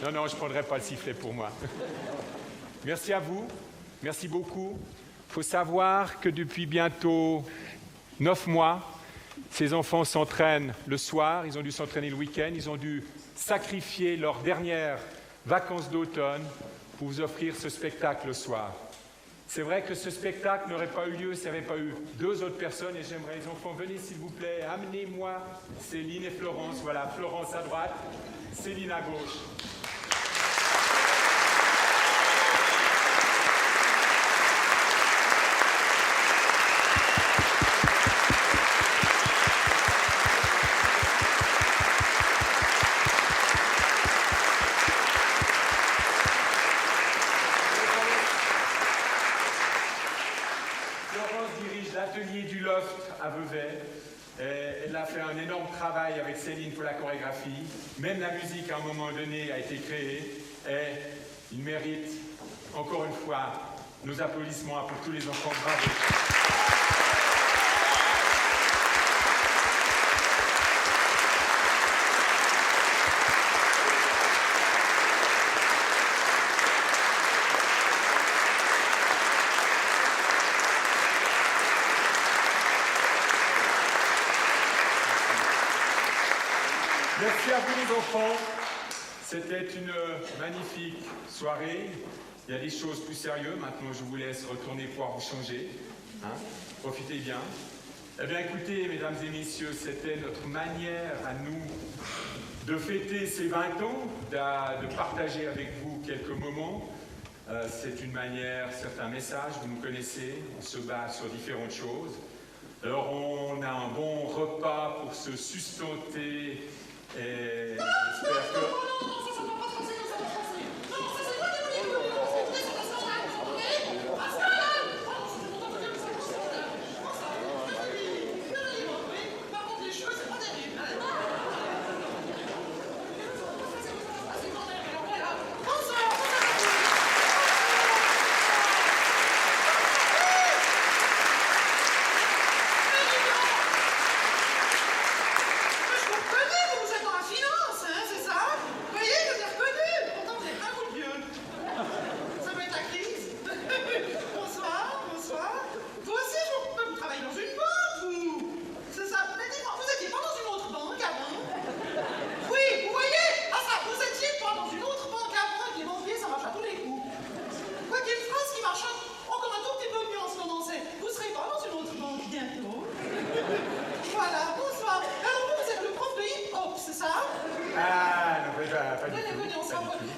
Non, non, je ne prendrai pas le sifflet pour moi. Merci à vous, merci beaucoup. Il faut savoir que depuis bientôt 9 mois, ces enfants s'entraînent le soir, ils ont dû s'entraîner le week-end, ils ont dû sacrifier leurs dernières vacances d'automne pour vous offrir ce spectacle le soir. C'est vrai que ce spectacle n'aurait pas eu lieu s'il n'y avait pas eu 2 autres personnes et j'aimerais, les enfants, venez s'il vous plaît, amenez-moi Céline et Florence. Voilà, Florence à droite, Céline à gauche. L'atelier du Loft à Vevey. Elle a fait un énorme travail avec Céline pour la chorégraphie. Même la musique, à un moment donné, a été créée. Et il mérite, encore une fois, nos applaudissements pour tous les enfants. Bravo. Merci à vous les enfants, c'était une magnifique soirée, il y a des choses plus sérieuses, maintenant je vous laisse retourner pouvoir vous changer, hein? Profitez bien. Eh bien écoutez mesdames et messieurs, c'était notre manière à nous de fêter ces 20 ans, de partager avec vous quelques moments. C'est une manière, certains messages, vous nous connaissez, on se bat sur différentes choses. Alors on a un bon repas pour se sustenter. Et j'espère que...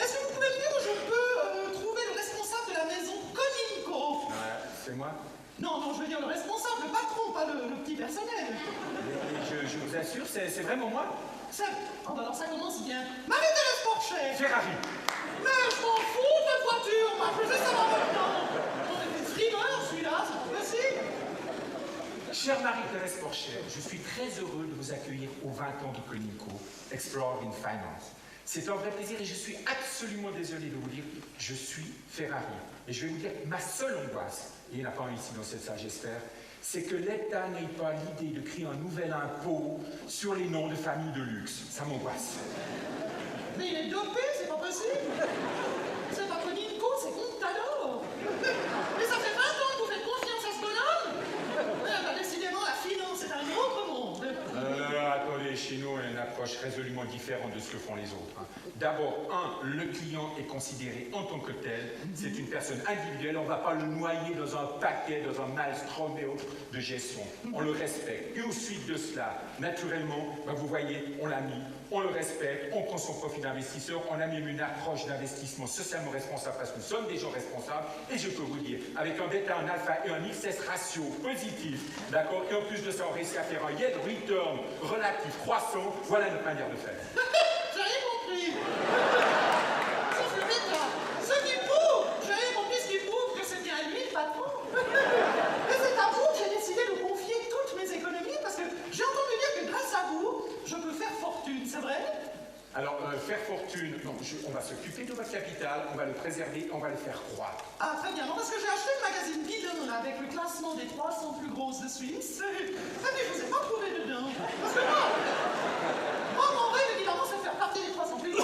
Est-ce que vous pouvez me dire où je peux trouver le responsable de la maison Coninco? C'est moi? Non, non, je veux dire le responsable, le patron, pas le petit personnel. Je vous assure, c'est vraiment moi. Oh, bah alors ça commence bien. Marie-Thérèse Porcher. Ferrari. Mais je m'en fous de votre voiture, moi je veux savoir maintenant. On est des frimeurs, celui-là, c'est pas possible. Chère Marie-Thérèse Porcher, je suis très heureux de vous accueillir aux 20 ans de Coninco, Explore in Finance. C'est un vrai plaisir et je suis absolument désolé de vous dire, je suis Ferrari. Et je vais vous dire, ma seule angoisse, et il n'y en a pas un ici dans cette salle, j'espère, c'est que l'État n'ait pas l'idée de créer un nouvel impôt sur les noms de familles de luxe. Ça m'angoisse. Mais il est dopé, c'est pas possible. C'est pas Coninco, c'est Contador. Mais ça fait 20 ans que vous faites confiance à ce bonhomme. Bah, décidément, la finance, c'est un autre monde. Attendez, chez nous, on a une approche résolument différente de ce que font les autres. D'abord, le client est considéré en tant que tel. C'est une personne individuelle. On ne va pas le noyer dans un paquet, dans un maelstrom et autres de gestion. On le respecte. Et au suite de cela, naturellement, vous voyez, on l'a mis. On le respecte, on prend son profit d'investisseur, on a même une approche d'investissement socialement responsable parce que nous sommes des gens responsables et je peux vous dire, avec un bêta, un alpha et un XS ratio positif, d'accord, et en plus de ça, on réussit à faire un yield return relatif croissant, voilà notre manière de faire. J'ai rien compris. Sauf le bêta. Ce qui prouve, j'ai rien compris, ce qui prouve que c'est bien lui le patron. Et c'est à vous que j'ai décidé de confier toutes mes économies parce que j'ai entendu dire que grâce à vous, je peux faire fortune, c'est vrai? Alors, faire fortune, non, on va s'occuper de votre capital, on va le préserver, on va le faire croître. Ah, très bien. Non, parce que j'ai acheté le magazine Bidon avec le classement des 300 plus grosses de Suisse. Ah, mais je ne vous ai pas trouvé dedans. Parce que moi, mon rêve, évidemment, c'est de faire partie des 300 plus grosses.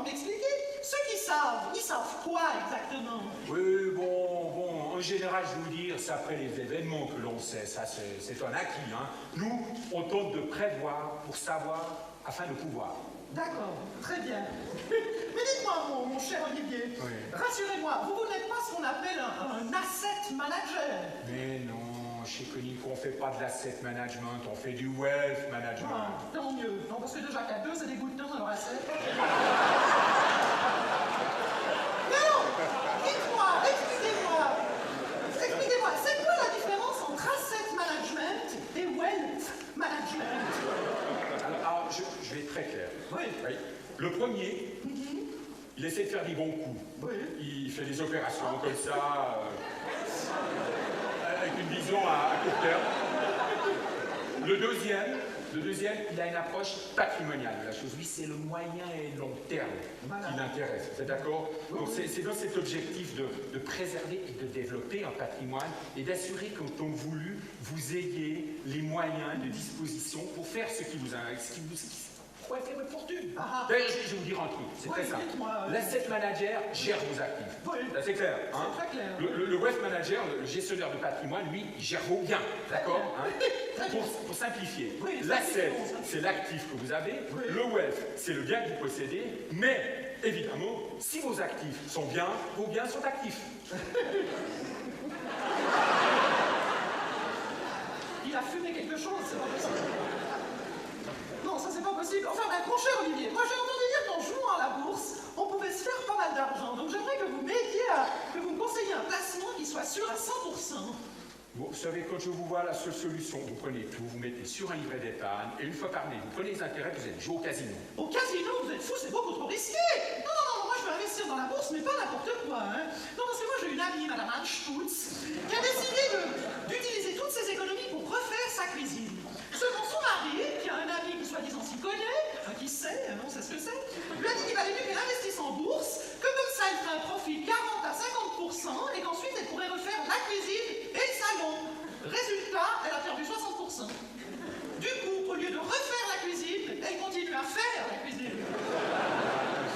m'expliquer? Ceux qui savent, ils savent quoi exactement? Oui, bon, en général, je vais vous dire, c'est après les événements que l'on sait, ça c'est un acquis. Hein. Nous, on tente de prévoir pour savoir afin de pouvoir. D'accord, très bien. Mais dites-moi, mon cher Olivier, Oui. rassurez-moi, vous n'êtes pas ce qu'on appelle un asset manager. Mais non, chez Koenig, on ne fait pas de l'asset management, on fait du wealth management. Ah, tant mieux. Non, parce que déjà qu'à deux, c'est des gouttes d'eau dans leur assiette. Mais non, dites-moi, expliquez-moi, c'est quoi la différence entre asset management et wealth management? Alors, je vais être très clair. Oui. Le premier, il essaie de faire des bons coups. Oui. Il fait des opérations comme ça, avec une vision à court terme. Le deuxième, il a une approche patrimoniale de la chose. Lui, c'est le moyen et long terme qui l'intéresse. Vous êtes d'accord? Donc, c'est dans cet objectif de préserver et de développer un patrimoine et d'assurer qu'en temps voulu, vous ayez les moyens de disposition pour faire ce qui vous pourrait faire votre fortune. Ah. D'ailleurs, je vais vous dire un truc, c'est très simple. L'asset manager gère vos actifs. Oui. C'est clair. Hein? C'est très clair. Le wealth manager, le gestionnaire de patrimoine, lui, il gère vos biens. D'accord? Hein? Pour simplifier. Oui, L'asset, c'est l'actif que vous avez. Oui. Le wealth, c'est le bien que vous possédez. Mais, évidemment, si vos actifs sont bien, vos biens sont actifs. Il a fumé quelque chose, c'est pas possible. Non, ça c'est pas possible. Enfin bref, mon cher Olivier, moi j'ai entendu dire qu'en jouant à la bourse, on pouvait se faire pas mal d'argent. Donc j'aimerais que vous que vous me conseilliez un placement qui soit sûr à 100%. Vous savez, quand je vous vois la seule solution, vous prenez tout, vous mettez sur un livret d'épargne, et une fois par année, vous prenez les intérêts, vous allez jouer au casino. Au casino, vous êtes fou, c'est beaucoup trop risqué. Non, moi je veux investir dans la bourse, mais pas n'importe quoi. Hein. Non, parce que moi j'ai une amie, Madame Anne Stutz, qui a décidé d'utiliser toutes ses économies pour refaire sa cuisine. Selon son mari, qui a un ami qui soi-disant s'y connaît, qui sait, on sait ce que c'est, lui a dit qu'il valait mieux qu'elle investisse en bourse, que comme ça elle ferait un profit 40 à 50%, et qu'ensuite elle pourrait refaire la cuisine et le salon. Résultat, elle a perdu 60%. Du coup, au lieu de refaire la cuisine, elle continue à faire la cuisine.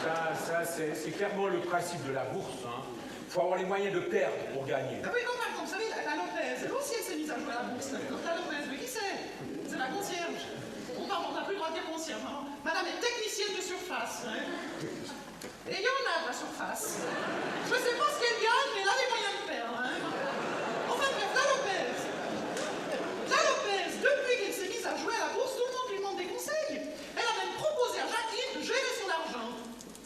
Ça c'est clairement le principe de la bourse. Il faut avoir les moyens de perdre pour gagner. Ah oui, non, par exemple, vous savez, la Lopez, elle aussi, elle s'est mise à jouer à la bourse. La Lopez, mais qui c'est? C'est la concierge. On n'a plus le droit de dire concierge. Madame est technicienne de surface. Hein. Et il y en a de la surface. Je ne sais pas ce qu'elle gagne, mais elle a les moyens de perdre. Hein. Enfin bref, la Lopez, depuis qu'elle s'est mise à jouer à la bourse, tout le monde lui demande des conseils. Elle a même proposé à Jacqueline de gérer son argent.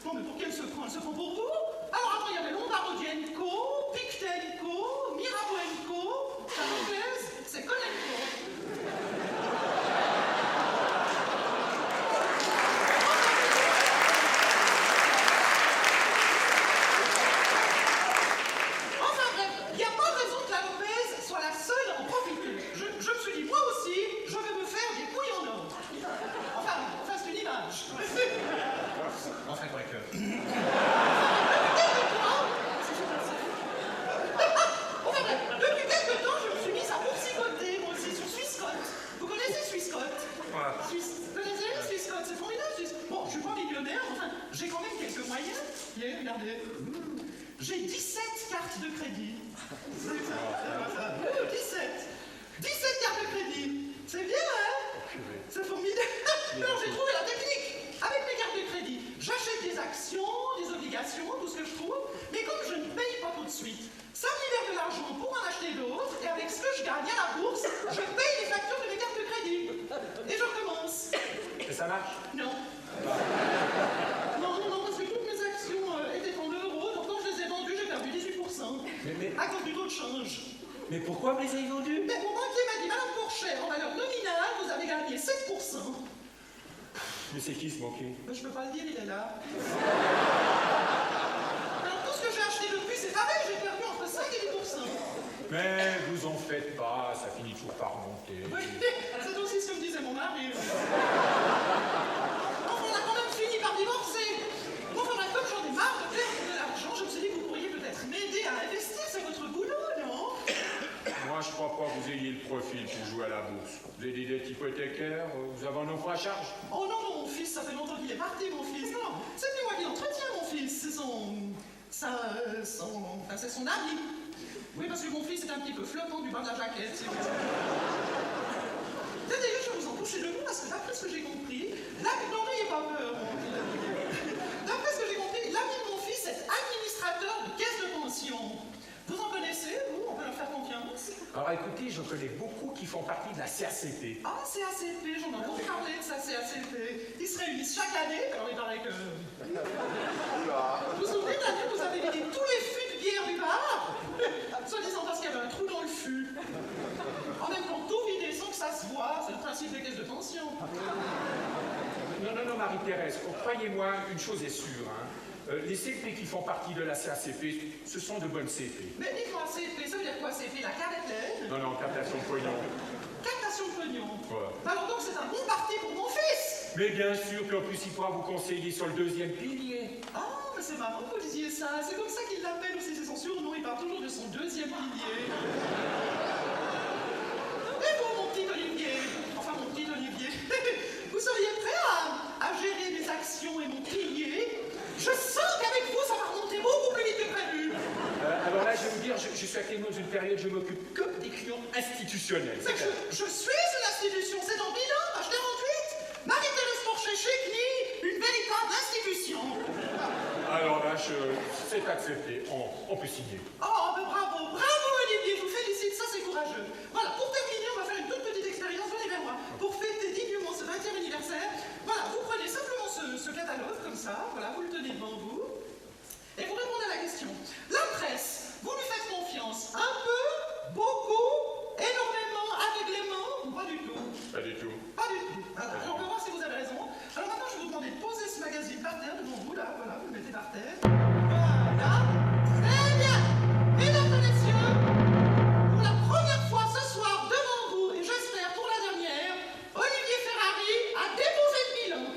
Non, mais pour qui elle se prend? Elle se prend pour vous? Alors après, il y avait Lombardi & Co, Pictet & Co, Mirabeau & Co, la Lopez, c'est Conenco. Enfin bref, il n'y a pas raison que la Lopez soit la seule à en profiter. Je me suis dit, moi aussi, je vais me faire des couilles en or. Enfin, c'est une image. Enfin, correcteur. Depuis quelque temps, je me suis mise à boursicoter, moi aussi, sur Swissquote. Vous connaissez Swissquote? Vous connaissez Swissquote? C'est formidable, Swissquote. Bon, je suis pas millionnaire, enfin, j'ai quand même quelques moyens. Regardez. J'ai 17 cartes de crédit. 17 cartes de crédit. C'est bien, hein? C'est formidable. Alors, j'ai trouvé la technique. Avec mes cartes de crédit, j'achète des actions, des obligations, tout ce que je trouve, mais comme je ne paye pas tout de suite, ça me libère de l'argent pour en acheter d'autres, et avec ce que je gagne à la bourse, je paye les factures de mes cartes de crédit. Et je recommence. Et ça marche? Non. Non, parce que toutes mes actions étaient en euros, donc quand je les ai vendues, j'ai perdu 18%. Mais- À cause du taux de change. Mais pourquoi vous les avez vendus? Mais mon banquier m'a dit, Madame Pourchère, en valeur nominale, vous avez gagné 7%. Mais c'est qui ce banquier? Mais je peux pas le dire, il est là. Alors tout ce que j'ai acheté depuis, c'est pareil, j'ai perdu entre 5 et 10%. Mais vous en faites pas, ça finit toujours par remonter. Oui, c'est aussi ce que me disait mon mari. Enfin, on a quand même fini par divorcer. Bon, enfin, comme j'en ai marre de perdre de l'argent, je me suis dit que vous pourriez peut-être m'aider à investir, c'est votre boulot, non? Moi, je crois pas que vous ayez le profil pour jouer à la bourse. Vous avez des dettes hypothécaires, vous avez un enfant à charge? Oh non, mon fils, ça fait longtemps qu'il est parti, mon fils. Non, c'est plus moi qui l'entretiens. c'est son ami. Oui, parce que mon fils est un petit peu flottant du bas de la jaquette. D'ailleurs, je vais vous en toucher le mot parce que d'après ce que j'ai compris, non, n'ayez pas peur. D'après ce que j'ai compris, l'ami de mon fils est administrateur de caisse de pension. Vous en connaissez, vous? On peut leur faire confiance? Alors écoutez, je connais beaucoup qui font partie de la CACP. Ah, CACP, j'en ai beaucoup parlé de ça, CACP. Ils se réunissent chaque année, alors il paraît que... Vous vous souvenez de l'année où vous avez vidé tous les fûts de bière du bar? Soi-disant parce qu'il y avait un trou dans le fût. En même temps, tout vider sans que ça se voit, c'est le principe des caisses de pension. Non, Marie-Thérèse, croyez-moi, une chose est sûre, hein. Les CP qui font partie de la CACP, ce sont de bonnes CP. Mais dites-moi, CP, ça veut dire quoi, CP? La carte est pleine? Non, captation de pognon. Captation de pognon? Voilà. Alors donc, c'est un bon parti pour mon fils? Mais bien sûr, puis en plus, il pourra vous conseiller sur le deuxième pilier. Ah, mais c'est marrant que vous disiez ça. C'est comme ça qu'il l'appelle aussi, c'est son surnom. Il parle toujours de son deuxième pilier. Et vous, mon petit Olivier, enfin mon petit Olivier, vous seriez prêt à gérer mes actions et mon pilier? Je sens qu'avec vous, ça va remonter beaucoup plus vite que prévu. Alors là, je vais vous dire, je suis actuellement dans une période, je m'occupe que des clients institutionnels. C'est que je suis une institution, c'est dans bilan, page 48. Marie-Thérèse Porcher chez CNI, une véritable institution. Alors là, c'est accepté, on peut signer. Oh, ben bravo Olivier, je vous félicite, ça c'est courageux. Voilà, pour terminer, on va faire une toute petite expérience, venez vers moi. Pour fêter dignement ce 20e anniversaire, voilà, vous prenez simplement ce catalogue comme ça, voilà, vous le tenez devant vous, et vous répondez à la question. La presse, vous lui faites confiance? Un peu, beaucoup, énormément, aveuglément, ou pas du tout? Pas du tout. Pas du tout. Voilà, alors on va voir si vous avez raison. Alors maintenant, je vais vous demander de poser ce magazine par terre devant vous, là, voilà, vous le mettez par terre. Voilà. Très bien. Mesdames et messieurs, pour la première fois ce soir devant vous, et j'espère pour la dernière, Olivier Ferrari a déposé le bilan.